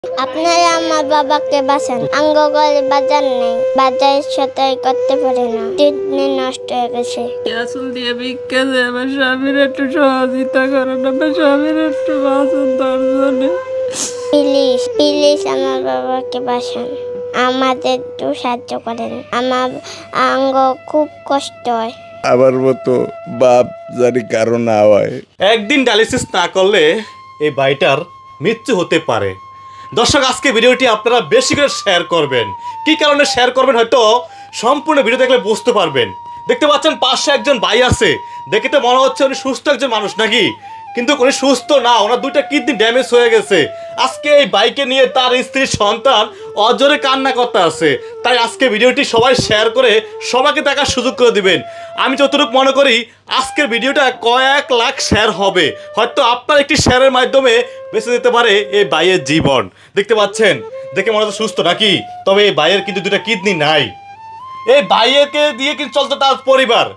আপনারা আমার বাবাকে বাঁচান। আঙ্গগলে বাজার নেই, বাজারের সাথে করতে পারে না, কিডনি নষ্ট হয়ে গেছে। আসল দিয়ে ভিক্ষা দেয়, আমার স্বামীর একটু সহযোগিতা করেন, আমার স্বামীর একটু বাঁচান তার জন্য। প্লিজ প্লিজ আমার বাবাকে বাঁচান, আমাদের একটু সাহায্য করেন। আমার আঙ্গ খুব কষ্ট হয়। আমার মতো বাপ জানি কারো না হয়। একদিন ডায়ালিসিস না করলে এই ভাইটার মৃত্যু হতে পারে। দর্শক, আজকে ভিডিওটি আপনারা বেশি করে শেয়ার করবেন। কি কারণে শেয়ার করবেন হয়তো সম্পূর্ণ ভিডিও দেখলে বুঝতে পারবেন। দেখতে পাচ্ছেন পাশে একজন ভাই আছে, দেখে তো মনে হচ্ছে উনি সুস্থ একজন মানুষ নাকি, কিন্তু উনি সুস্থ না, ওনার দুইটা কিডনি ড্যামেজ হয়ে গেছে। আজকে এই বাইকে নিয়ে তার স্ত্রীর সন্তান অজরে কান্না করতে আছে। তাই আজকে ভিডিওটি সবাই শেয়ার করে সবাইকে দেখার সুযোগ করে দিবেন। আমি যতটুকু মনে করি আজকের ভিডিওটা কয়েক লাখ শেয়ার হবে, হয়তো আপনার একটি শেয়ারের মাধ্যমে বেঁচে যেতে পারে এই ভাইয়ের জীবন। দেখতে পাচ্ছেন, দেখে মনে হচ্ছে সুস্থ নাকি, তবে এই ভাইয়ের কিন্তু দুটা কিডনি নাই। এই ভাইয়েরকে দিয়ে কিন্তু চলতো তার পরিবার,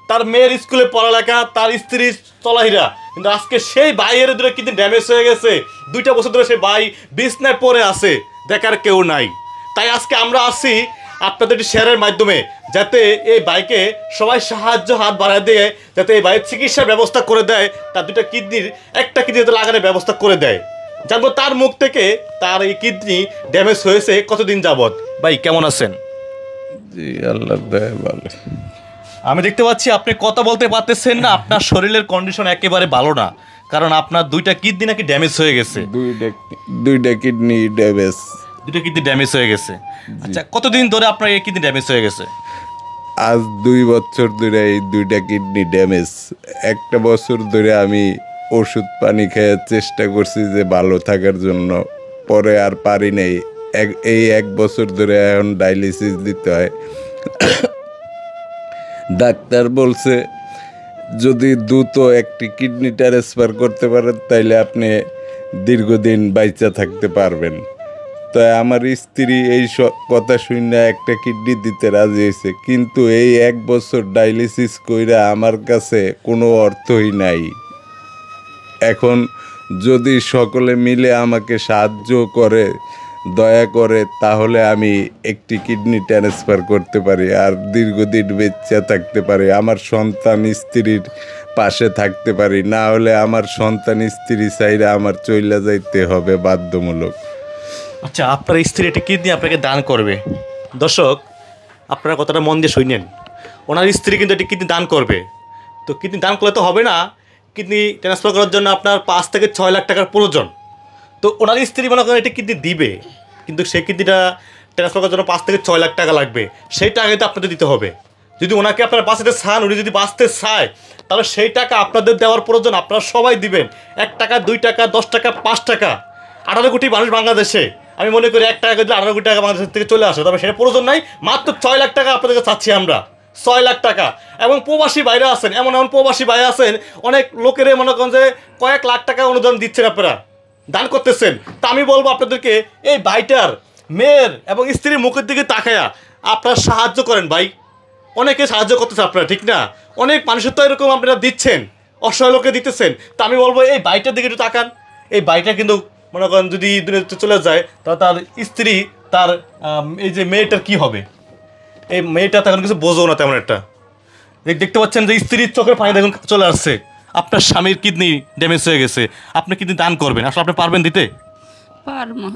তার মেয়ের স্কুলে পড়ালেখা, তার স্ত্রীর চলাহিরা, কিন্তু আজকে সেই ভাইয়ের দুটো কিডনি ড্যামেজ হয়ে গেছে। 2টা বছর ধরে সেই ভাই বিছনায় পড়ে আছে, দেখার কেউ নাই। তাই আজকে আমরা আসি আপনাদের একটি শেয়ারের মাধ্যমে, যাতে এই ভাইকে সবাই সাহায্য হাত বাড়ায় দিয়ে যাতে এই ভাইয়ের চিকিৎসার ব্যবস্থা করে দেয়, তার দুটো কিডনির একটা কিডনি যাতে লাগানোর ব্যবস্থা করে দেয়। জানবো তার মুখ থেকে তার এই কিডনি ড্যামেজ হয়েছে কতদিন যাবত। ভাই কেমন আছেন? জি আল্লাহর দয়ায় ভালো। আমি দেখতে পাচ্ছি আপনি কথা বলতে পারতেছেন না, আপনার শরীরের কন্ডিশন একেবারে ভালো না, কারণ আপনার দুইটা কিডনি নাকি ড্যামেজ হয়ে গেছে। দুইটা কিডনি ড্যামেজ। দুটো কিডনি ড্যামেজ হয়ে গেছে। আচ্ছা, কতদিন ধরে আপনার এই কিডনি ড্যামেজ হয়ে গেছে? আজ 2 বছর ধরে এই দুইটা কিডনি ড্যামেজ। 1 বছর ধরে আমি ওষুধ পানি খেয়ে চেষ্টা করছি যে ভালো থাকার জন্য, পরে আর পারি নাই। এই 1 বছর ধরে এখন ডায়ালিসিস দিতে হয়। ডাক্তার বলছে যদি দ্রুত একটি কিডনি ট্রান্সফার করতে পারেন তাইলে আপনি দীর্ঘদিন বাইচা থাকতে পারবেন। তাই আমার স্ত্রী এই কথা শুনে একটা কিডনি দিতে রাজি হয়েছে, কিন্তু এই 1 বছর ডায়ালিসিস কইরা আমার কাছে কোনো অর্থই নাই। এখন যদি সকলে মিলে আমাকে সাহায্য করে, দয়া করে, তাহলে আমি একটি কিডনি ট্রান্সফার করতে পারি আর দীর্ঘদিন বেঁচে থাকতে পারি, আমার সন্তান স্ত্রীর পাশে থাকতে পারি। না হলে আমার সন্তান স্ত্রী চাইলে আমার চইলা যাইতে হবে বাধ্যমূলক। আচ্ছা, আপনার স্ত্রী একটি কিডনি আপনাকে দান করবে। দর্শক, আপনারা কথাটা মন দিয়ে শুনেন, ওনার স্ত্রী কিন্তু একটি কিডনি দান করবে। তো কিডনি দান করলে তো হবে না, কিডনি ট্রান্সফার করার জন্য আপনার 5 থেকে 6 লাখ টাকার প্রয়োজন। তো ওনার স্ত্রী মনে করেন একটি কিডনি দিবে, কিন্তু সেই কিডনিটা ট্রান্সফার করার জন্য 5 থেকে 6 লাখ টাকা লাগবে। সেই টাকা কিন্তু আপনাদের দিতে হবে। যদি ওনাকে আপনারা বাঁচাতে চান, উনি যদি বাঁচতে চায়, তাহলে সেই টাকা আপনাদের দেওয়ার প্রয়োজন। আপনারা সবাই দিবেন, 1 টাকা, 2 টাকা, 10 টাকা, 5 টাকা। 18 কোটি মানুষ বাংলাদেশে, আমি মনে করি 1 টাকা দিলে 18 কোটি টাকা বাংলাদেশ থেকে চলে আসে। তবে সেটা প্রয়োজন নাই, মাত্র 6 লাখ টাকা আপনাদেরকে চাচ্ছি আমরা, 6 লাখ টাকা। এবং প্রবাসী বাইরে আছেন, এমন এমন প্রবাসী বাইরে আছেন, অনেক লোকেরে মনে করেন যে কয়েক লাখ টাকা অনুদান দিচ্ছেন, আপনারা দান করতেছেন। তা আমি বলবো আপনাদেরকে, এই ভাইটার মেয়ের এবং স্ত্রীর মুখের দিকে তাকায়া আপনারা সাহায্য করেন ভাই। অনেকে সাহায্য করতেছে আপনারা, ঠিক না? অনেক মানুষের তো এরকম আপনারা দিচ্ছেন, অসহায় লোকে দিতেছেন। তা আমি বলবো এই ভাইটার দিকে একটু তাকান। এই ভাইটা কিন্তু মনে করেন যদি দুনিয়াতে চলে যায়, তাহলে তার স্ত্রী, তার এই যে মেয়েটার কি হবে? এই মেয়েটা তখন কিছু বোঝো না তেমন একটা। দেখতে পাচ্ছেন যে স্ত্রীর চোখের পানি দেখুন চলে আসছে। আপনার স্বামীর কিডনি ড্যামেজ হয়ে গেছে, আপনি কিডনি দান করবেন, আসলে আপনি পারবেন দিতে? পারবো।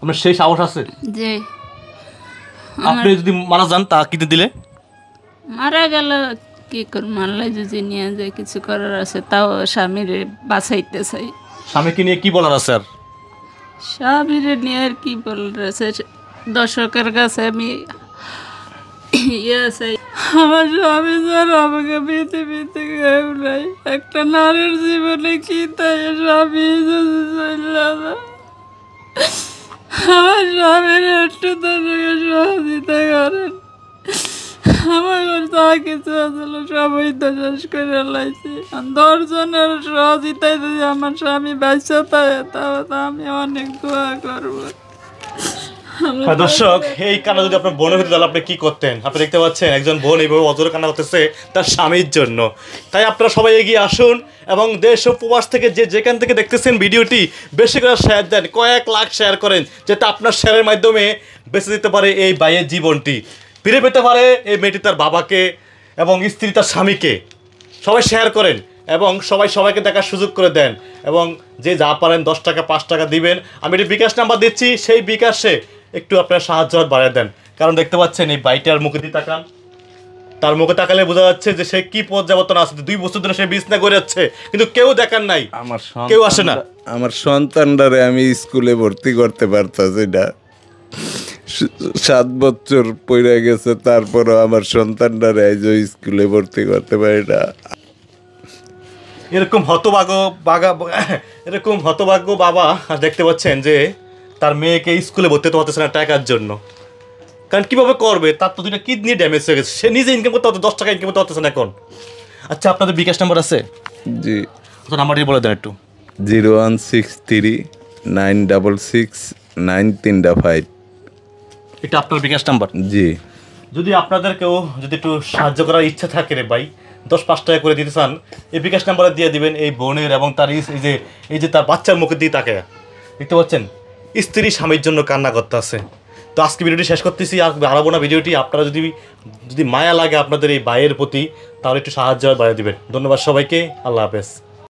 আপনার সেই সাহস আছে যে আপনি যদি মারা যান তা কিডনি দিলে? মারা গেল কি করে, মারলে যদি নিয়ে যায় কিছু করার আছে, তাও স্বামীর বাঁচাইতে চাই। স্বামীকে নিয়ে কি বলার আছে আর? স্বামীর নিয়ে আর কি বলার আছে, দর্শকের কাছে আমি চাই, আমার স্বামী স্যার আমাকে পৃথিবীতে কেউ নাই। একটা নারীর জীবনে কি তাই স্বামী যদি চলে যায়, আমার স্বামীর একটু তাদেরকে সহযোগিতা করেন। আমার তা কিছু আসলে সবাই তো শেষ করে লাইছি। 10 জনের সহযোগিতায় যদি আমার স্বামী বাঁচা থাকে, তাহলে আমি অনেক দোয়া করবো। হ্যাঁ দর্শক, এই কান্না যদি আপনার বোনের হতো তাহলে আপনি কি করতেন? আপনি দেখতে পাচ্ছেন একজন বোন এইভাবে অজরে কান্না করতেছে তার স্বামীর জন্য। তাই আপনারা সবাই এগিয়ে আসুন এবং দেশ ও প্রবাস থেকে যেখান থেকে দেখতেছেন ভিডিওটি বেশি করে শেয়ার দেন, কয়েক লাখ শেয়ার করেন, যাতে আপনার শেয়ারের মাধ্যমে বেঁচে দিতে পারে এই ভাইয়ের জীবনটি, ফিরে পেতে পারে এই মেয়েটি তার বাবাকে এবং স্ত্রী তার স্বামীকে। সবাই শেয়ার করেন এবং সবাইকে দেখার সুযোগ করে দেন এবং যে যা পারেন 10 টাকা 5 টাকা দিবেন। আমি একটি বিকাশ নাম্বার দিচ্ছি, সেই বিকাশে একটু আপনারা সাহায্য বাড়িয়ে দেন। কারণ দেখতে পাচ্ছেন এই বাইটার মুখে দিয়ে তাকান, তার মুখে তাকালে বোঝা যাচ্ছে যে সে কি পর্যাবর্তন আছে। 2 বছর ধরে সে বিছনা করে যাচ্ছে, কিন্তু কেউ দেখার নাই, কেউ আসে না। আমার সন্তানটারে আমি স্কুলে ভর্তি করতে পারতাছি না, 7 বছর পড়ে গেছে, তারপরও আমার সন্তানটারে আইজ স্কুলে ভর্তি করতে পারি না। এরকম হতভাগ্য বাবা দেখতে পাচ্ছেন যে তার মেয়েকে স্কুলে ভর্তি হতে পারতেছে না টাকার জন্য। কারণ কীভাবে করবে? তার তো 2টা কিডনি ড্যামেজ হয়ে গেছে, সে নিজে ইনকাম করতে 10 টাকা ইনকাম করতে পারতেছে না এখন। আচ্ছা, আপনাদের বিকাশ নাম্বার আছে? জি, তো নাম্বারটি বলে দেন একটু। 0163966935। এটা আপনার বিকাশ নাম্বার? জি। যদি আপনাদের কেউ যদি একটু সাহায্য করার ইচ্ছা থাকে রে ভাই, 10-5 টাকা করে দিতে চান, এই বিকাশ নাম্বারে দিয়ে দিবেন এই বোনের এবং তার এই যে তার বাচ্চার মুখে দিয়ে তাকে দেখতে পাচ্ছেন স্ত্রী স্বামীর জন্য কান্না করতে আছে। তো আজকে ভিডিওটি শেষ করতেছি, আর বাড়াবো না ভিডিওটি। আপনারা যদি মায়া লাগে আপনাদের এই ভাইয়ের প্রতি, তাহলে একটু সাহায্য বাড়িয়ে দিবেন। ধন্যবাদ সবাইকে, আল্লাহ হাফেজ।